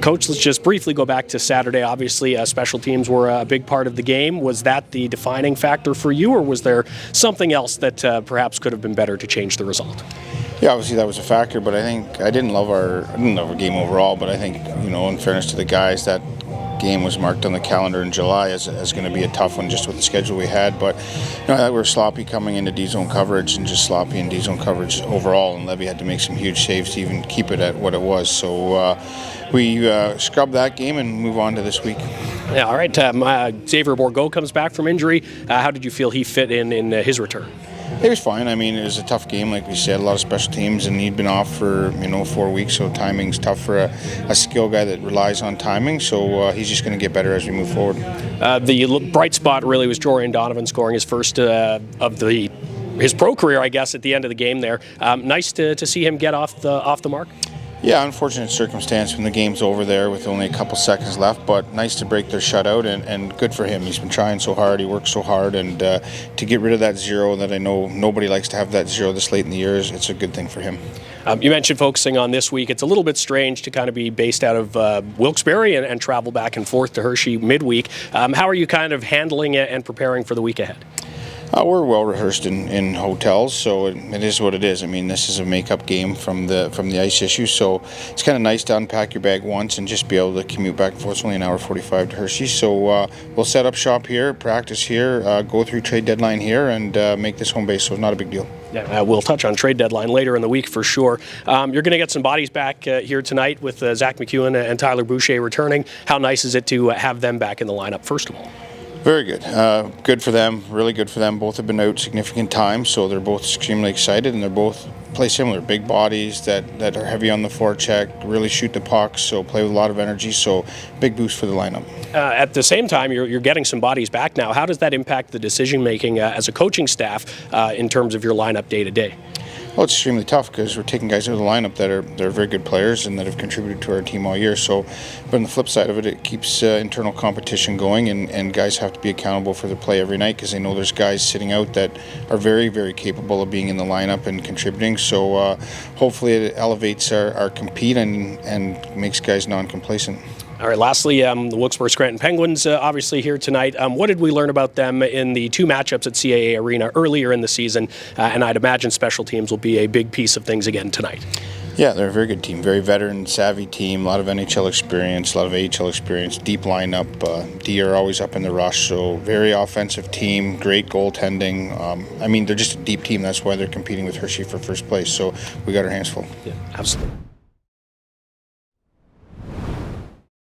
Coach, let's just briefly go back to Saturday. Obviously, special teams were a big part of the game. Was that the defining factor for you, or was there something else that perhaps could have been better to change the result? Yeah, obviously that was a factor, but I think I didn't love our game overall. But I think, in fairness to the guys, that game was marked on the calendar in July as going to be a tough one just with the schedule we had. But we were sloppy coming into D-zone coverage and just sloppy in D-zone coverage overall, and Levy had to make some huge saves to even keep it at what it was. So we scrubbed that game and move on to this week. Yeah, all right. Xavier Bourgault comes back from injury. How did you feel he fit in his return? It was fine. I mean, it was a tough game, like we said, a lot of special teams, and he'd been off for 4 weeks, so timing's tough for a skill guy that relies on timing. So he's just going to get better as we move forward. The bright spot really was Jorian Donovan scoring his first of his pro career, I guess, at the end of the game there. Nice to see him get off the mark. Yeah, unfortunate circumstance when the game's over there with only a couple seconds left, but nice to break their shutout, and good for him. He's been trying so hard, he worked so hard, and to get rid of that zero that I know nobody likes to have that zero this late in the year, it's a good thing for him. You mentioned focusing on this week. It's a little bit strange to kind of be based out of Wilkes-Barre and travel back and forth to Hershey midweek. How are you kind of handling it and preparing for the week ahead? We're well rehearsed in hotels, so it is what it is. I mean, this is a make-up game from the ice issue, so it's kind of nice to unpack your bag once and just be able to commute back and forth. It's only an hour 45 to Hershey, so we'll set up shop here, practice here, go through trade deadline here, and make this home base, so it's not a big deal. Yeah, we'll touch on trade deadline later in the week for sure. You're going to get some bodies back here tonight with Zach McEwen and Tyler Boucher returning. How nice is it to have them back in the lineup, first of all? Very good. Good for them. Really good for them. Both have been out significant time, so they're both extremely excited, and they're both play similar. Big bodies that are heavy on the forecheck, really shoot the pucks, so play with a lot of energy, so big boost for the lineup. At the same time, you're getting some bodies back now. How does that impact the decision-making as a coaching staff in terms of your lineup day-to-day? Well, it's extremely tough because we're taking guys out of the lineup that are very good players and that have contributed to our team all year. So, but on the flip side of it, it keeps internal competition going, and guys have to be accountable for their play every night because they know there's guys sitting out that are very, very capable of being in the lineup and contributing. So hopefully it elevates our compete and makes guys non-complacent. All right, lastly, the Wilkes-Barre Scranton Penguins obviously here tonight. What did we learn about them in the two matchups at CAA Arena earlier in the season? And I'd imagine special teams will be a big piece of things again tonight. Yeah, they're a very good team, very veteran, savvy team, a lot of NHL experience, a lot of AHL experience, deep lineup. D are always up in the rush, so very offensive team, great goaltending. I mean, they're just a deep team. That's why they're competing with Hershey for first place. So we got our hands full. Yeah, absolutely.